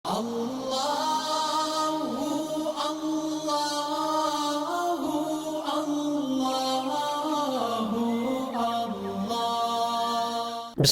بسم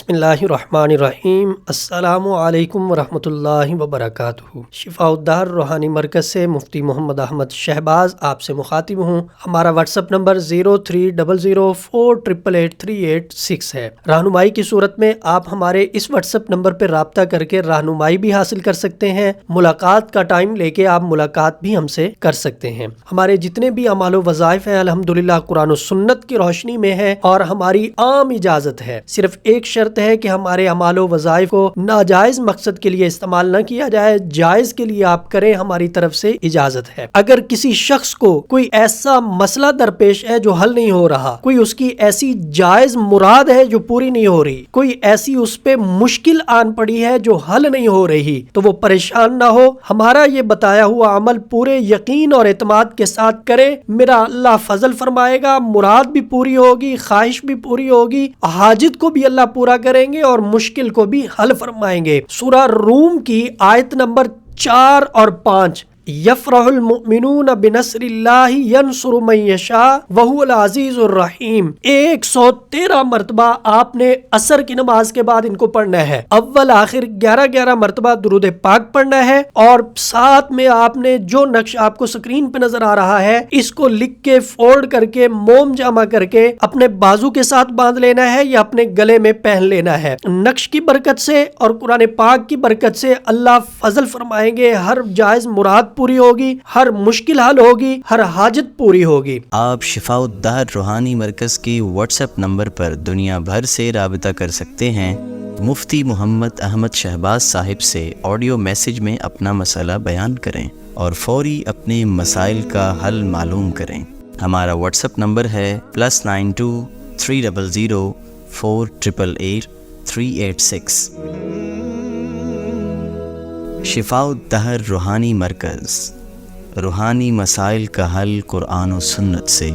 اللہ الرحمن الرحیم۔ السلام علیکم ورحمۃ اللہ وبرکاتہ۔ شفاء الدہر روحانی مرکز سے مفتی محمد احمد شہباز آپ سے مخاطب ہوں۔ ہمارا واٹس ایپ نمبر 030048883886 ہے۔ رہنمائی کی صورت میں آپ ہمارے اس واٹس ایپ نمبر پر رابطہ کر کے رہنمائی بھی حاصل کر سکتے ہیں۔ ملاقات کا ٹائم لے کے آپ ملاقات بھی ہم سے کر سکتے ہیں۔ ہمارے جتنے بھی اعمال و وظائف ہیں الحمدللہ قرآن و سنت کی روشنی میں ہے، اور ہماری عام اجازت ہے، صرف ایک شرط ہے کہ ہمارے اعمال و وظائف کو ناجائز مقصد کے لیے استعمال نہ کیا جائے، جائز کے لیے آپ کریں، ہماری طرف سے اجازت ہے۔ اگر کسی شخص کو کوئی ایسا مسئلہ درپیش ہے جو حل نہیں ہو رہا، کوئی اس کی ایسی جائز مراد ہے جو پوری نہیں ہو رہی، کوئی ایسی اس پہ مشکل آن پڑی ہے جو حل نہیں ہو رہی، تو وہ پریشان نہ ہو، ہمارا یہ بتایا ہوا عمل پورے یقین اور اعتماد کے ساتھ کرے، میرا اللہ فضل فرمائے گا، مراد بھی پوری ہوگی، خواہش بھی پوری ہوگی، حاجت کو بھی اللہ پورا کریں گے اور مشکل کو بھی حل فرمائیں گے۔ سورہ روم کی آیت نمبر 4 اور 5، یفرح المؤمنون بنصر اللہ ینصر من یشاء وہو العزیز الرحیم، 113 مرتبہ آپ نے عصر کی نماز کے بعد ان کو پڑھنا ہے۔ اول آخر 11 مرتبہ درود پاک پڑھنا ہے، اور ساتھ میں آپ نے جو نقش آپ کو سکرین پہ نظر آ رہا ہے اس کو لکھ کے فولڈ کر کے موم جمع کر کے اپنے بازو کے ساتھ باندھ لینا ہے یا اپنے گلے میں پہن لینا ہے۔ نقش کی برکت سے اور قرآن پاک کی برکت سے اللہ فضل فرمائیں گے، ہر جائز مراد پوری ہوگی، ہر مشکل حل ہوگی، ہر حاجت پوری ہوگی۔ آپ شفاء الدہر روحانی مرکز کی واٹس ایپ نمبر پر دنیا بھر سے رابطہ کر سکتے ہیں۔ مفتی محمد احمد شہباز صاحب سے آڈیو میسج میں اپنا مسئلہ بیان کریں اور فوری اپنے مسائل کا حل معلوم کریں۔ ہمارا واٹس ایپ نمبر ہے +923004888386۔ شفاء الدہر روحانی مرکز، روحانی مسائل کا حل قرآن و سنت سے۔